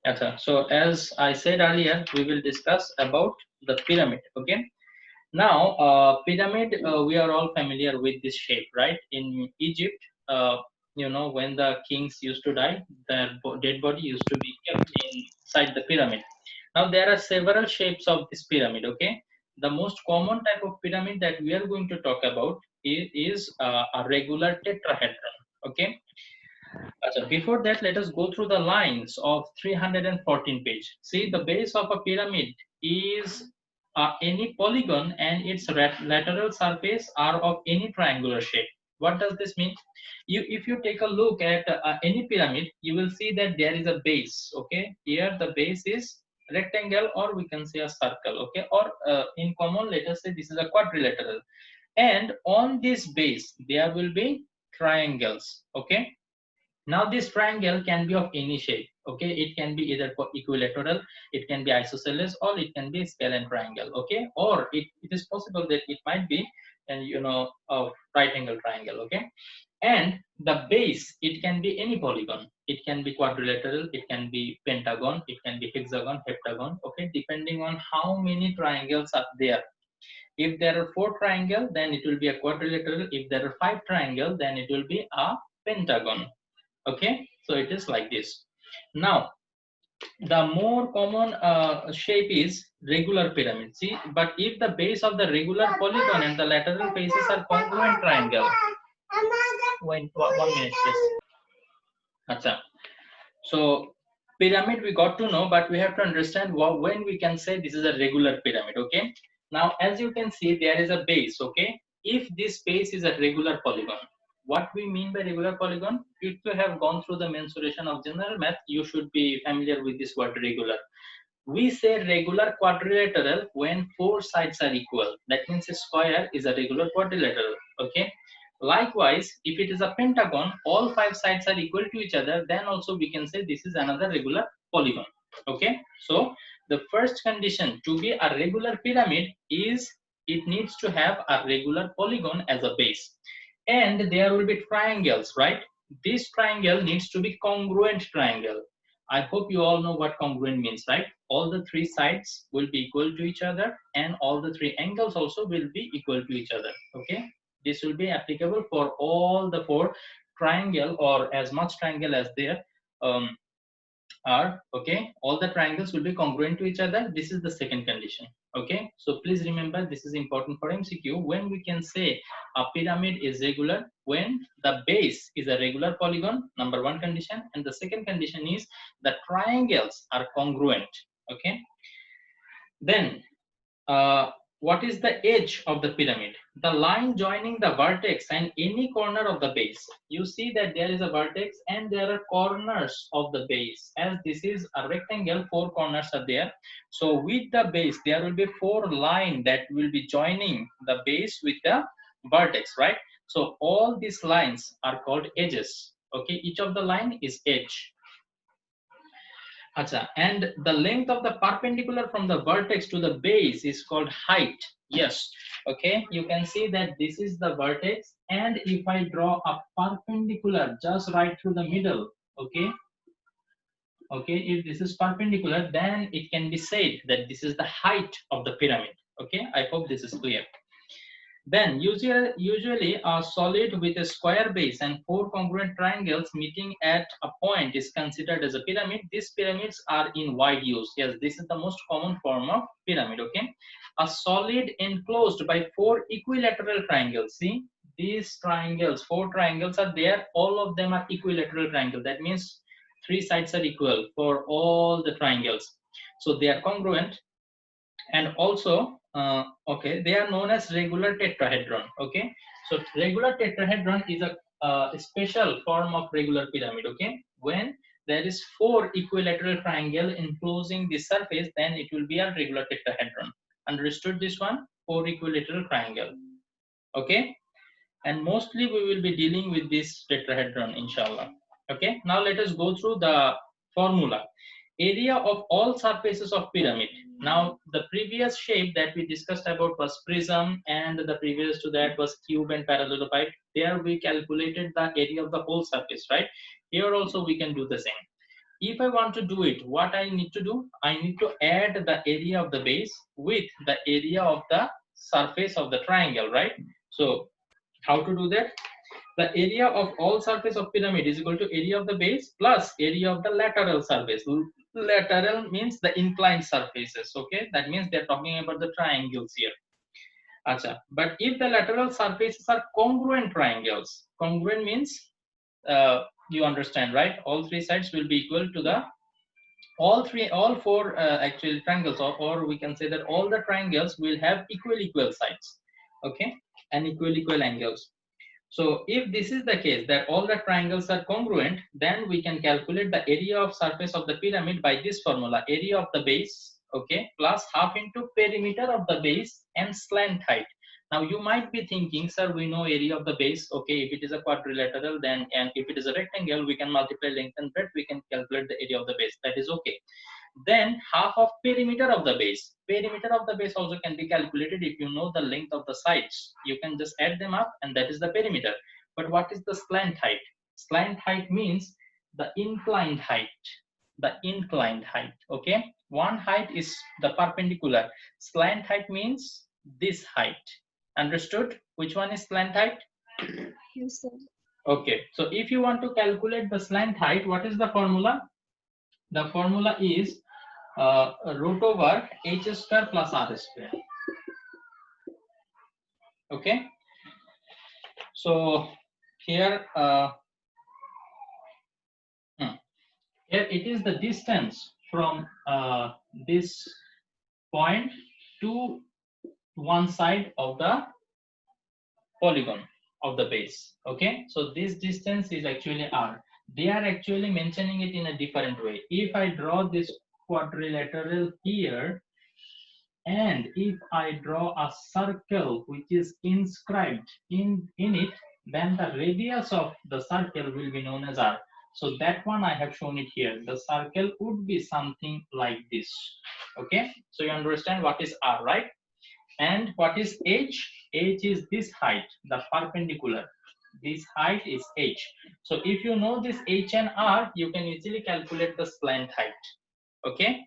Okay. So as I said earlier, we will discuss about the pyramid. Okay. Now, pyramid, we are all familiar with this shape, right? In Egypt, when the kings used to die, their dead body used to be kept inside the pyramid. Now, there are several shapes of this pyramid, okay? The most common type of pyramid that we are going to talk about is a regular tetrahedron, okay? So before that, let us go through the lines of 314 page. See, the base of a pyramid is any polygon and its lateral surface are of any triangular shape. What does this mean? If you take a look at any pyramid, you will see that there is a base. Okay, here the base is rectangle, or we can say a circle. Okay, or in common, let us say this is a quadrilateral, and on this base there will be triangles. Okay, now this triangle can be of any shape. Okay, it can be either equilateral, it can be isosceles, or it can be scalene triangle. Okay, or it is possible that it might be a right angle triangle. Okay, and the base, it can be any polygon, it can be quadrilateral, it can be pentagon, it can be hexagon, heptagon. Okay, depending on how many triangles are there. If there are 4 triangles, then it will be a quadrilateral. If there are 5 triangles, then it will be a pentagon. Okay, so it is like this. Now, the more common shape is regular pyramid. See, but if the base of the regular polygon and the lateral faces are congruent triangle. Wait, 1 minute, please. Acha. So pyramid we got to know, but we have to understand when we can say this is a regular pyramid. Okay, now as you can see, there is a base. Okay, if this base is a regular polygon, what we mean by regular polygon, if you have gone through the mensuration of general math, you should be familiar with this word regular. We say regular quadrilateral when 4 sides are equal. That means a square is a regular quadrilateral. Okay, likewise, if it is a pentagon, all 5 sides are equal to each other, then also we can say this is another regular polygon. Okay, so the first condition to be a regular pyramid is it needs to have a regular polygon as a base, and there will be triangles, right? This triangle needs to be congruent triangle. I hope you all know what congruent means, right? All the 3 sides will be equal to each other, and all the 3 angles also will be equal to each other. Okay, this will be applicable for all the 4 triangle, or as much triangle as there are. Okay, all the triangles will be congruent to each other. This is the second condition. Okay, so please remember, this is important for MCQ. When we can say a pyramid is regular, when the base is a regular polygon, number one condition, and the second condition is the triangles are congruent. Okay, then what is the edge of the pyramid? The line joining the vertex and any corner of the base. You see that there is a vertex and there are corners of the base. As this is a rectangle, 4 corners are there. So with the base, there will be 4 lines that will be joining the base with the vertex, right? So all these lines are called edges. Okay, each of the line is edge. Acha, and the length of the perpendicular from the vertex to the base is called height. Yes, okay, you can see that this is the vertex, and if I draw a perpendicular just right through the middle, okay, if this is perpendicular, then it can be said that this is the height of the pyramid. Okay, I hope this is clear. Then usually a solid with a square base and 4 congruent triangles meeting at a point is considered as a pyramid. These pyramids are in wide use. Yes, this is the most common form of pyramid. Okay, a solid enclosed by 4 equilateral triangles. See, these triangles, 4 triangles are there. All of them are equilateral triangles. That means 3 sides are equal for all the triangles. So they are congruent, and also okay, they are known as regular tetrahedron. Okay, so regular tetrahedron is a special form of regular pyramid. Okay, when there is 4 equilateral triangle enclosing the surface, then it will be a regular tetrahedron. Understood this one? 4 equilateral triangle. Okay, and mostly we will be dealing with this tetrahedron, inshallah. Okay, now let us go through the formula. Area of all surfaces of pyramid. Now the previous shape that we discussed about was prism, and the previous to that was cube and parallelepiped. There we calculated the area of the whole surface, right? Here also we can do the same. If I want to do it, what I need to do? I need to add the area of the base with the area of the surface of the triangle, right? So how to do that? The area of all surface of pyramid is equal to area of the base plus area of the lateral surface. Lateral means the inclined surfaces, okay? That means they're talking about the triangles here. Acha. But if the lateral surfaces are congruent triangles, congruent means you understand, right? All three sides will be equal to the all four actual triangles, or we can say that all the triangles will have equal sides, okay, and equal angles. So if this is the case that all the triangles are congruent, then we can calculate the area of surface of the pyramid by this formula: area of the base, okay, plus half into perimeter of the base and slant height. Now you might be thinking, sir, we know area of the base, okay, if it is a quadrilateral, then, and if it is a rectangle, we can multiply length and breadth, we can calculate the area of the base. That is okay. Then half of perimeter of the base. Perimeter of the base also can be calculated if you know the length of the sides. You can just add them up and that is the perimeter. But what is the slant height? Slant height means the inclined height. The inclined height, okay? One height is the perpendicular. Slant height means this height. Understood? Which one is slant height? Yes, sir. Okay, so if you want to calculate the slant height, what is the formula? The formula is root over h square plus r square. Okay, so here here it is the distance from this point to one side of the polygon of the base. Okay, so this distance is actually r. They are actually mentioning it in a different way. If I draw this quadrilateral here, and if I draw a circle which is inscribed in it, then the radius of the circle will be known as r. So that one I have shown it here. The circle would be something like this. Okay, so you understand what is r, right? And what is h? H is this height, the perpendicular. This height is h. So if you know this h and r, you can easily calculate the slant height. Okay,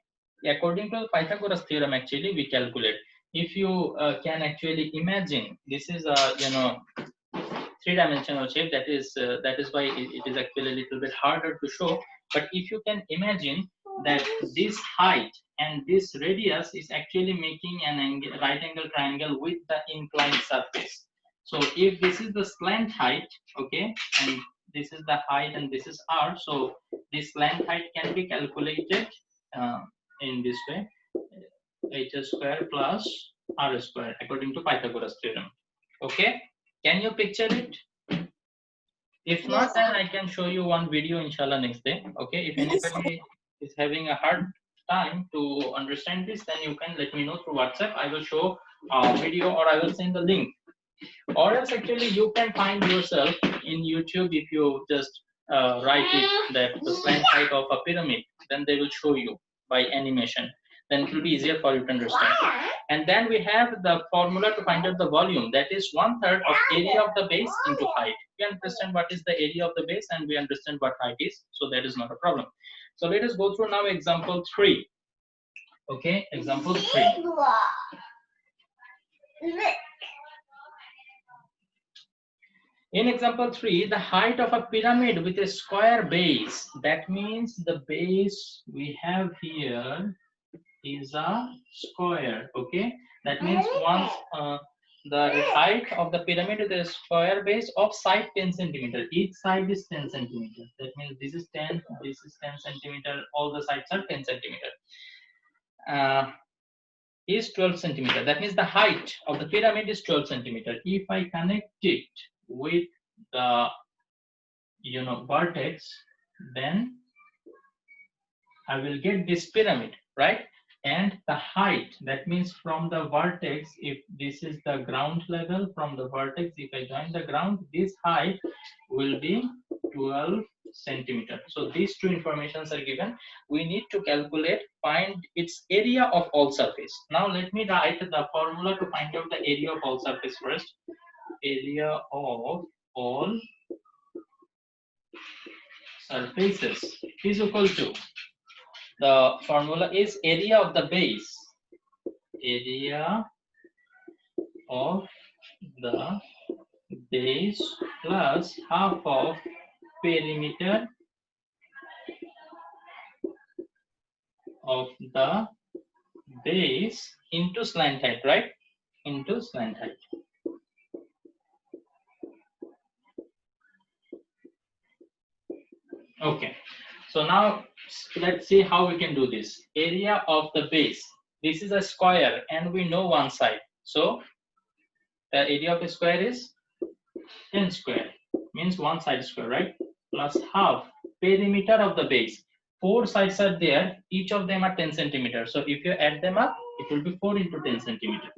according to Pythagoras theorem, actually we calculate. If you can actually imagine, this is a three-dimensional shape. That is why it is actually a little bit harder to show. But if you can imagine that this height and this radius is actually making an angle, right angle triangle with the inclined surface. So if this is the slant height, okay, and this is the height and this is r, so this slant height can be calculated in this way: h square plus r square according to Pythagoras theorem. Okay, can you picture it? If not, Yes, then I can show you one video, inshallah, next day. Okay, if anybody is having a hard time to understand this, then you can let me know through WhatsApp. I will show a video or I will send the link. Or else actually you can find yourself in YouTube. If you just write it, that the slant height of a pyramid, then they will show you by animation. Then it will be easier for you to understand. And then we have the formula to find out the volume. That is 1/3 of area of the base into height. We understand what is the area of the base and we understand what height is. So that is not a problem. So let us go through now example 3. Okay, example 3. In example 3, the height of a pyramid with a square base. That means the base we have here is a square. Okay, that means once the height of the pyramid with a square base of side 10 centimeter. Each side is 10 centimeter. That means this is 10, this is 10 centimeter. All the sides are 10 centimeter. Is 12 centimeter. That means the height of the pyramid is 12 centimeter. If I connect it with the vertex, then I will get this pyramid, right? And the height, that means from the vertex, if this is the ground level, from the vertex, if I join the ground, this height will be 12 centimeter. So these two informations are given. We need to calculate, find its area of all surface. Now let me write the formula to find out the area of all surface first. Area of all surfaces is equal to, the formula is area of the base, area of the base plus half of perimeter of the base into slant height, right? Into slant height. Okay, so now let's see how we can do this. Area of the base. This is a square and we know one side. So the area of a square is 10 square, means one side square, right? Plus half perimeter of the base. Four sides are there, each of them are 10 centimeters. So if you add them up, it will be 4 into 10 centimeter.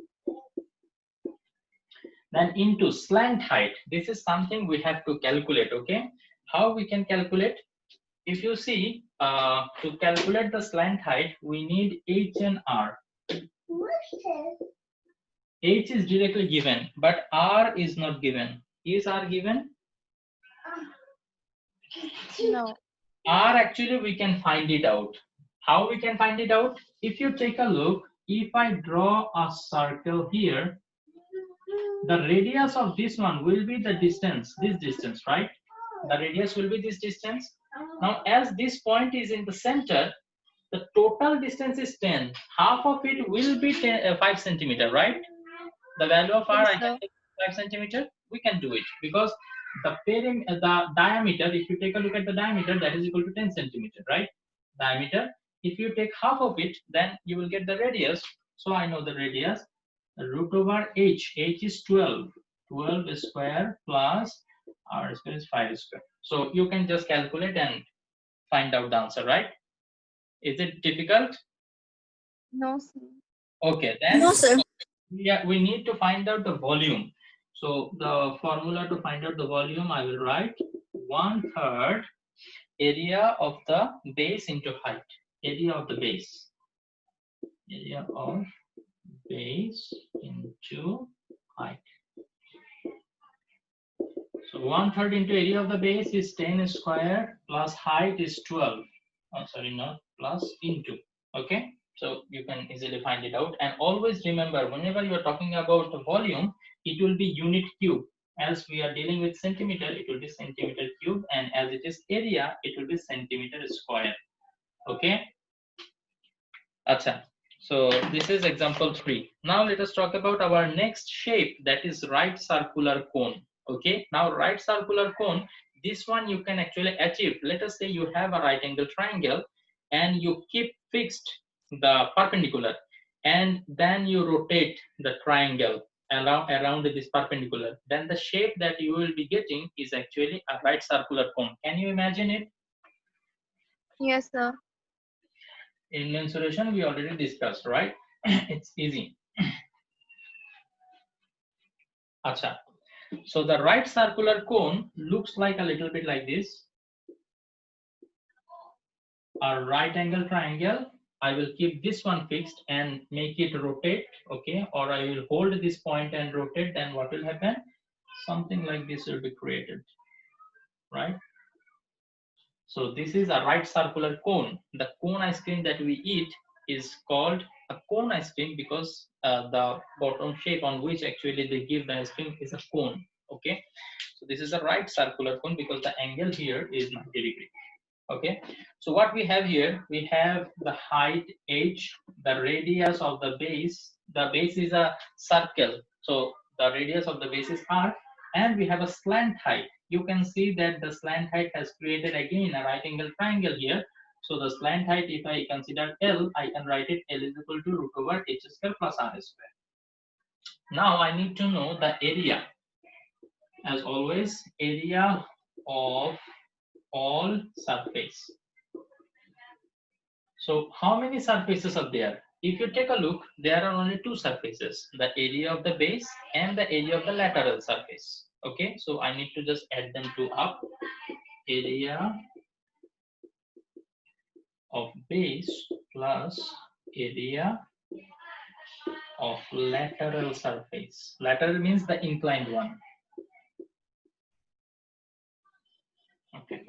Then into slant height, this is something we have to calculate, okay? How we can calculate? If you see, to calculate the slant height, we need H and R. H is directly given, but R is not given. Is R given? No. R actually we can find it out. How we can find it out? If you take a look, if I draw a circle here, the radius of this one will be the distance, this distance, right? The radius will be this distance. Now, as this point is in the center, the total distance is 10. Half of it will be 5 centimeter, right? The value of R, Yes, I can take 5 centimeter. We can do it because the diameter, if you take a look at the diameter, that is equal to 10 centimeter, right? Diameter. If you take half of it, then you will get the radius. So I know the radius. Root over H. H is 12. 12 square plus R square is 5 square. So you can just calculate and find out the answer, right? Is it difficult? no, sir. Okay, then No, sir. we need to find out the volume. So the formula to find out the volume, I will write 1/3 area of the base into height. Area of the base. Area of base into height. So 1/3 into area of the base is 10 square plus height is 12. Oh, sorry, not plus, into. Okay, so you can easily find it out. And always remember, whenever you are talking about the volume, it will be unit cube. As we are dealing with centimeter, it will be centimeter cube, and as it is area, it will be centimeter square. Okay. Acha. So this is example 3. Now let us talk about our next shape, that is right circular cone. Okay. Now right circular cone, this one you can actually achieve. Let us say you have a right angle triangle and you keep fixed the perpendicular, and then you rotate the triangle around this perpendicular. Then the shape that you will be getting is actually a right circular cone. Can you imagine it? Yes, sir. In mensuration, we already discussed, right? It's easy. Acha. So the right circular cone looks like a little bit like this. A right angle triangle. I will keep this one fixed and make it rotate, okay? Or I will hold this point and rotate, then what will happen? Something like this will be created, right? So this is a right circular cone. The cone ice cream that we eat is called a cone ice cream because the bottom shape on which actually they give the ice cream is a cone. Okay, so this is a right circular cone because the angle here is 90 degrees. Okay, so what we have here, we have the height h, the radius of the base. The base is a circle, so the radius of the base is r, and we have a slant height. You can see that the slant height has created again a right angle triangle here. So the slant height, if I consider L, I can write it L is equal to root over h square plus r square. Now I need to know the area. As always, area of all surface. So how many surfaces are there? If you take a look, there are only two surfaces, the area of the base and the area of the lateral surface. Okay, so I need to just add them two up. Area of base plus area of lateral surface. Lateral means the inclined one. Okay.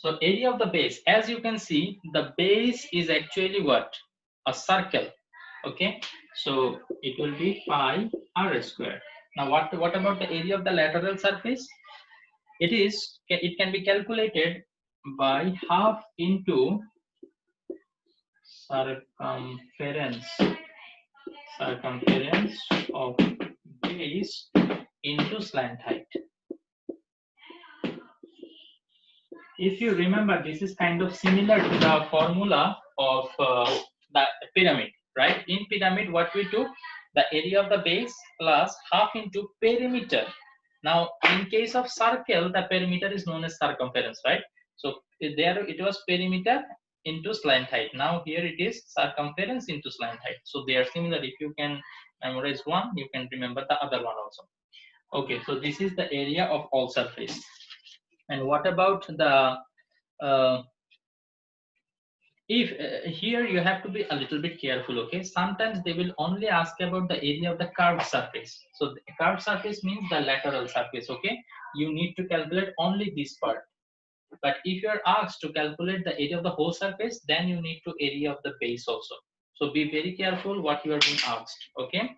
So area of the base, as you can see, the base is actually what? A circle. Okay, so it will be pi r square. Now what about the area of the lateral surface? It can be calculated by half into circumference of base into slant height. If you remember, this is kind of similar to the formula of the pyramid, right? In pyramid, what we took, the area of the base plus half into perimeter. Now, in case of circle, the perimeter is known as circumference, right? So there it was perimeter into slant height. Now here it is circumference into slant height. So they are similar. If you can memorize one, you can remember the other one also. Okay, so this is the area of all surface. And what about the if here you have to be a little bit careful, okay? Sometimes they will only ask about the area of the curved surface. So the curved surface means the lateral surface, okay? You need to calculate only this part. But if you are asked to calculate the area of the whole surface, then you need to area of the base also. So be very careful what you are being asked, okay?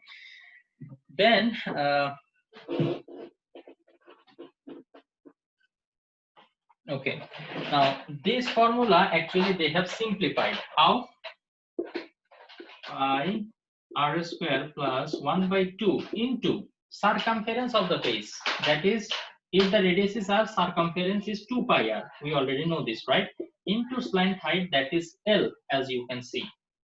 Then okay, now this formula actually they have simplified. How? Pi r square plus 1 by 2 into circumference of the base. That is, if the radiuses are, circumference is 2 pi r. We already know this, right? Into slant height, that is L, as you can see.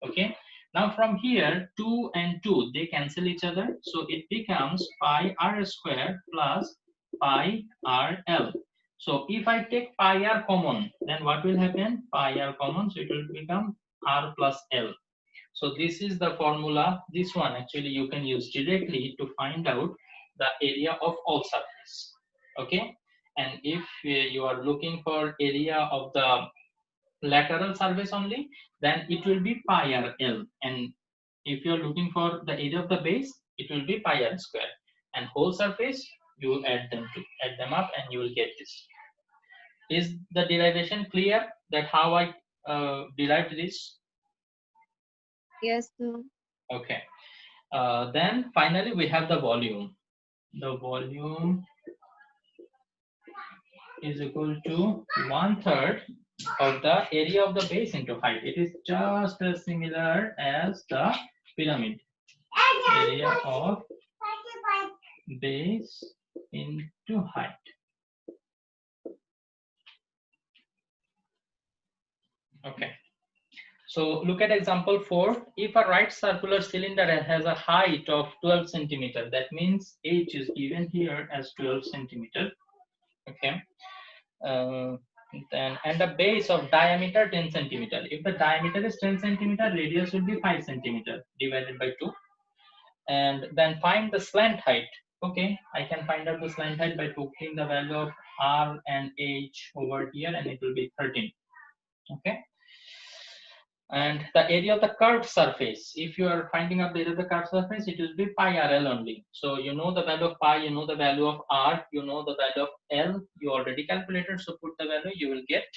Okay. Now from here, 2 and 2, they cancel each other. So it becomes pi r square plus pi r L. So if I take pi r common, then what will happen? Pi r common, so it will become r plus L. So this is the formula. This one actually you can use directly to find out the area of all surface. Okay. And if you are looking for area of the lateral surface only, then it will be pi r L. And if you are looking for the area of the base, it will be pi r square. And whole surface, you add them up, and you will get this. Is the derivation clear? That how I derived this? Yes, sir. Okay. Then finally we have the volume. The volume is equal to 1/3 of the area of the base into height. It is just as similar as the pyramid. Area of base into height. Okay. So look at example 4. If a right circular cylinder has a height of 12 centimeter, that means h is given here as 12 centimeter. Okay. Then and the base of diameter 10 centimeter. If the diameter is 10 centimeter, radius will be 5 centimeter divided by 2. And then find the slant height. Okay, I can find out the slant height by putting the value of r and h over here, and it will be 13. Okay. And the area of the curved surface, if you are finding out the area of the curved surface, it will be pi rl only. So you know the value of pi, you know the value of r, you know the value of l, you already calculated. So put the value, you will get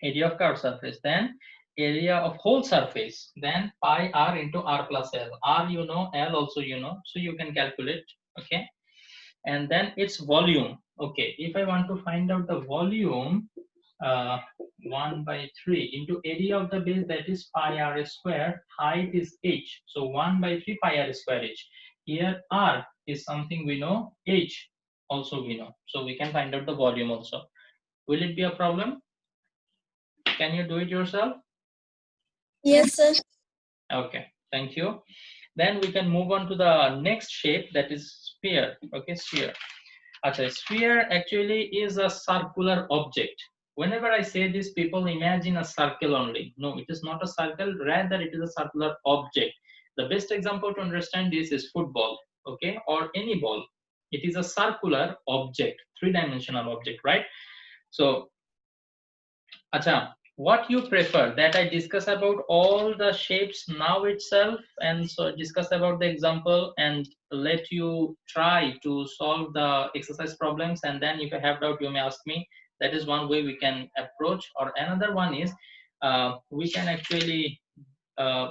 area of curved surface. Then area of whole surface, then pi r into r plus l. R you know, l also you know, so you can calculate. Okay. And then its volume. Okay, if I want to find out the volume, 1 by 3 into area of the base, that is pi r square, height is h, so 1 by 3 pi r square h. Here r is something we know, h also we know, so we can find out the volume also. Will it be a problem? Can you do it yourself? Yes, sir. Okay, thank you. Then we can move on to the next shape, that is sphere. Okay, sphere. Okay, sphere actually is a circular object. Whenever I say this, people imagine a circle only. No, it is not a circle, rather it is a circular object. The best example to understand this is football, okay, or any ball. It is a circular object, three-dimensional object, right? So, acha, what you prefer, that I discuss about all the shapes now itself, and so discuss about the example and let you try to solve the exercise problems, and then if you have doubt, you may ask me. That is one way we can approach. Or another one is we can actually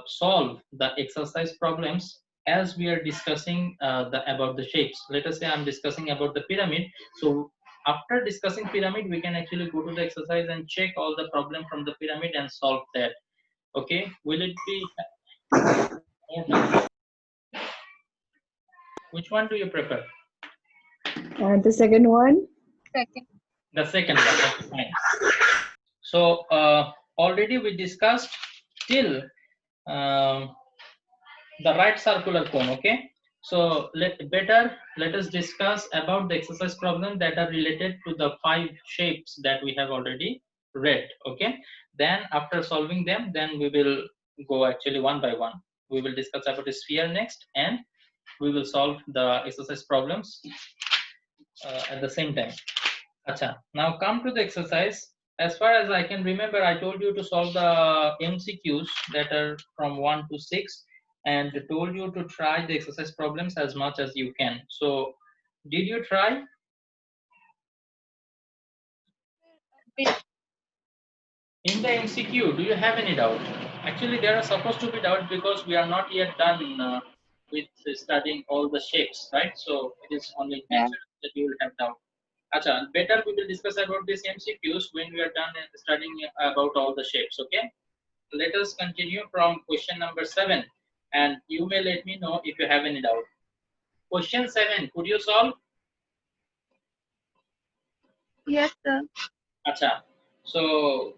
solve the exercise problems as we are discussing about the shapes. Let us say I'm discussing about the pyramid. So after discussing pyramid, we can actually go to the exercise and check all the problem from the pyramid and solve that. Okay, will it be more time? Which one do you prefer? The second one. Second. The second one. Okay, fine. So already we discussed till um, the right circular cone. Okay, so let us discuss about the exercise problem that are related to the 5 shapes that we have already read. Okay, then after solving them, then we will go actually one by one. We will discuss about the sphere next, and we will solve the exercise problems at the same time. Acha, now come to the exercise. As far as I can remember, I told you to solve the MCQs that are from 1 to 6, and told you to try the exercise problems as much as you can. So, did you try? In the MCQ, do you have any doubt? Actually, there are supposed to be doubt because we are not yet done with studying all the shapes, right? So, it is only natural that you will have doubt. Acha, better we will discuss about these MCQs when we are done studying about all the shapes, okay? Let us continue from question number 7, and you may let me know if you have any doubt. Question 7, could you solve? Yes, sir. Acha, so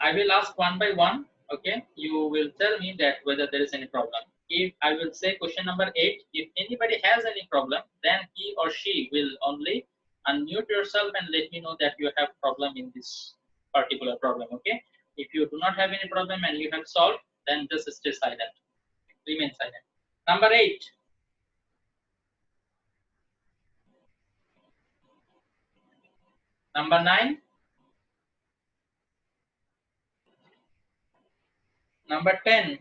I will ask one by one, okay? You will tell me that whether there is any problem. If I will say question number 8, if anybody has any problem, then he or she will only unmute yourself and let me know that you have problem in this particular problem, okay? If you do not have any problem and you have solved, then just stay silent, remain silent. Number 8. Number 9. Number 10.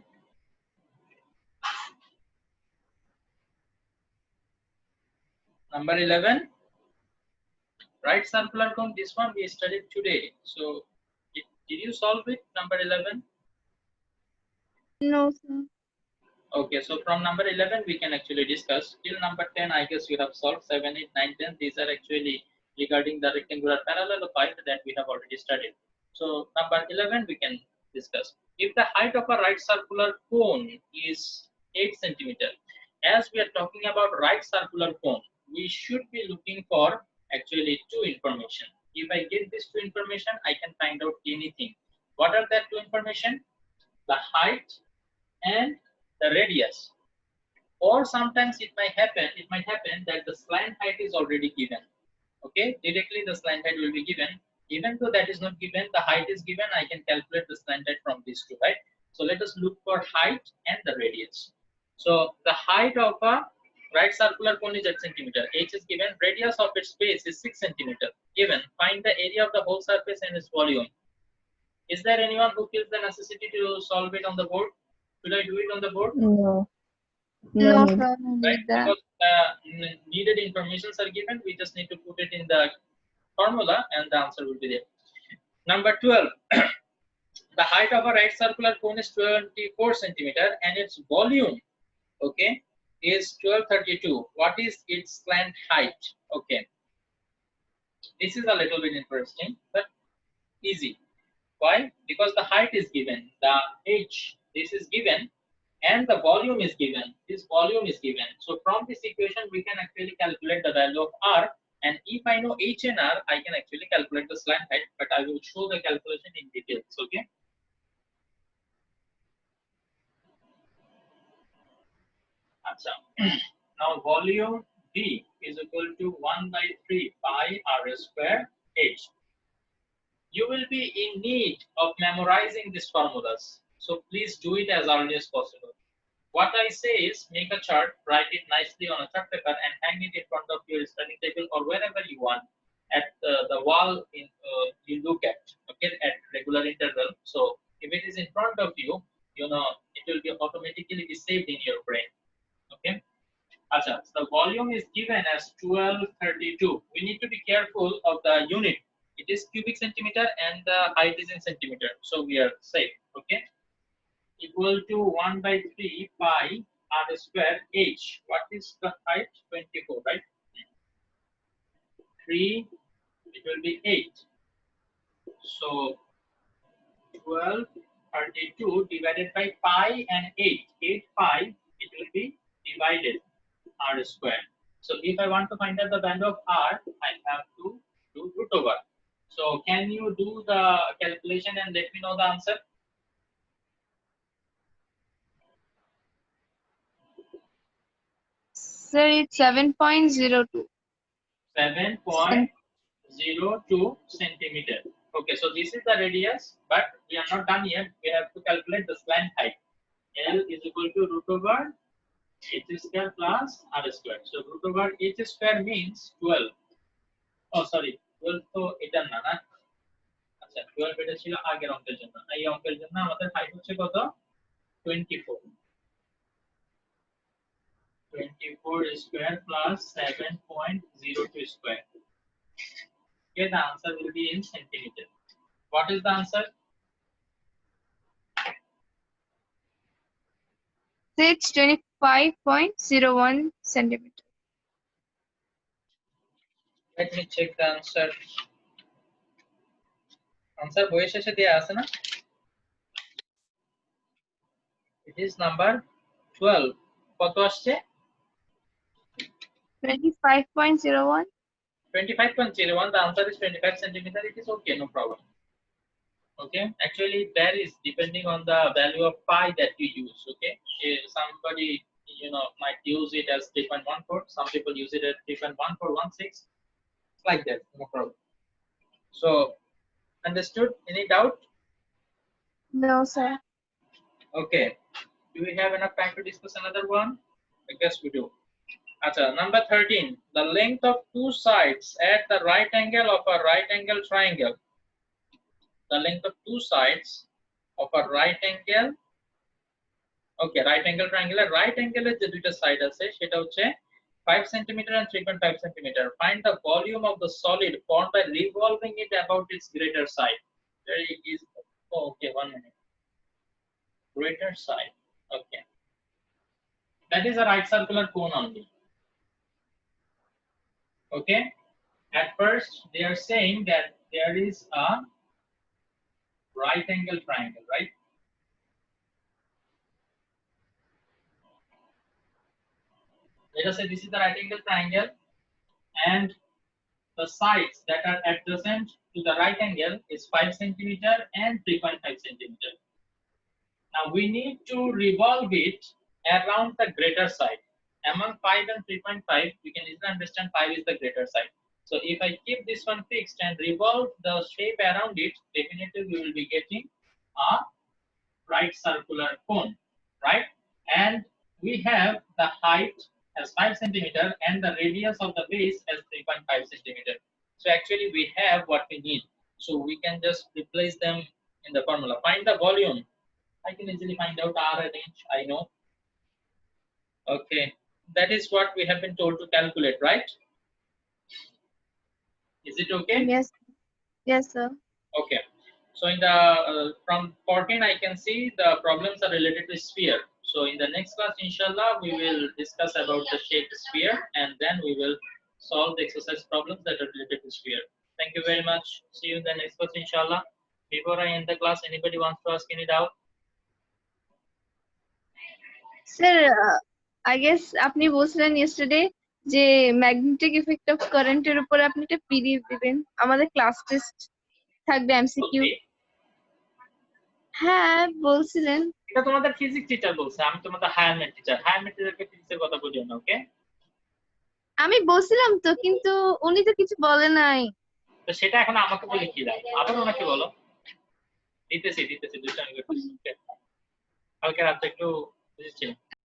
Number 11. Right circular cone, this one we studied today. So, did you solve it, number 11? No, sir. Okay, so from number 11 we can actually discuss. Till number 10, I guess you have solved 7, 8, 9, 10. These are actually regarding the rectangular parallelepiped that we have already studied. So number 11 we can discuss. If the height of a right circular cone is 8 centimeter, as we are talking about right circular cone, we should be looking for actually 2 information. If I get these 2 information, I can find out anything. What are that 2 information? The height and the radius. Or sometimes it might happen that the slant height is already given. Okay, directly the slant height will be given. Even though that is not given, the height is given, I can calculate the slant height from these two, right? So let us look for height and the radius. So the height of a right circular cone is 8 centimeter. H is given. Radius of its base is 6 centimeter. Given. Find the area of the whole surface and its volume. Is there anyone who feels the necessity to solve it on the board? Should I do it on the board? No. No, No need. sir. No Right? need that. Because needed informations are given, we just need to put it in the formula and the answer will be there. Number 12. The height of a right circular cone is 24 centimeter and its volume, okay, is 1232. What is its slant height? Okay, this is a little bit interesting, but easy. Why? Because the height is given, the h, this is given, and the volume is given. This volume is given. So from this equation, we can actually calculate the value of r. And if I know h and r, I can actually calculate the slant height. But I will show the calculation in details. Okay. Achha. Now volume V is equal to 1 by 3 pi r square h. You will be in need of memorizing these formulas. So please do it as early as possible. What I say is make a chart, write it nicely on a chart paper and hang it in front of your study table or wherever you want at the wall you look at, okay, at regular interval. So if it is in front of you, you know, it will be automatically be saved in your brain, okay. Achha, the volume is given as 1232. We need to be careful of the unit. It is is cubic centimeter and the height is in centimeter, so we are safe. Okay, equal to 1/3 pi r square h. What is the height? 24, right? 3, it will be 8. So 1232 divided by pi and 8 pi, it will be divided r square. So if I want to find out the value of r, I have to do root over. So can you do the calculation and let me know the answer? Sir, it's 7.02. 7.02 centimeter. Okay, so this is the radius, but we are not done yet. We have to calculate the slant height. L is equal to root over h square plus r square. So root over h square means 12. Oh, sorry, 12 তো এটা না না। আচ্ছা 12 এটা ছিল আগের অঙ্কের জন্য। এই অঙ্কের জন্য আমাদের হাইট হচ্ছে কত? 24. 24 square plus 7.02 square. Okay, the answer will be in centimeter. What is the answer? Sir, it's 25.01 centimeter. Let me check the answer. Answer বইয়ের শেষে দেয়া আছে না? It is number 12. কত আসছে? 25.01. 25.01. The answer is 25 centimeter. It is okay, no problem. Okay, actually that is depending on the value of pi that you use. Okay, if somebody might use it as 3.14, some people use it as 3.1416, like that, no problem. So understood? Any doubt? No, sir. Okay, do we have enough time to discuss another one? I guess we do. Acha, number 13, the length of two sides at the right angle of a right angle triangle. The length of two sides of a right angle, okay, right angle triangle, right angle এর যে দুইটা side আছে সেটা হচ্ছে 5 cm and 3.5 cm. Find the volume of the solid formed by revolving it about its greater side. There is, oh, okay, 1 minute. Greater side, okay. That is a right circular cone only. Okay, at first they are saying that there is a right angle triangle, right? Let us say this is the right angle triangle and the sides that are adjacent to the right angle is 5 cm and 3.5 cm. Now we need to revolve it around the greater side. Among 5 and 3.5, you can easily understand 5 is the greater side. So if I keep this one fixed and revolve the shape around it, definitely we will be getting a right circular cone, right? And we have the height as 5 cm and the radius of the base as 3.5 cm. So actually we have what we need. So we can just replace them in the formula. Find the volume. I can easily find out r and h, I know. Okay, that is what we have been told to calculate, right? Is it okay? Yes. Yes, sir. Okay, so in the from 14 I can see the problems are related to sphere. So in the next class, inshallah, we will discuss about the shape sphere and then we will solve the exercise problems that are related to sphere. Thank you very much. See you in the next class, inshallah. Before I end the class, anybody wants to ask any doubt? Sir, I guess আপনি বলছিলেন yesterday যে magnetic effect of কারেন্টের উপর আপনি একটা PDF দিবেন, আমাদের class test থাকবে এমসিকিউ। Okay. হ্যাঁ বলছিলেন। এটা তোমাদের ফিজিক্স টিচার বলছে, আমি তোমাদের higher math teacher. Higher math টিচারকে ফিজিক্সের কথা বলিও না, ওকে? আমি বলছিলাম তো, কিন্তু উনি তো কিছু বলে নাই। তো সেটা এখন আমাকে বলে কি লাভ? আবার ওনাকে বলো। দিতেছি 2 মিনিট। কালকে রাতে একটু বুঝেছি।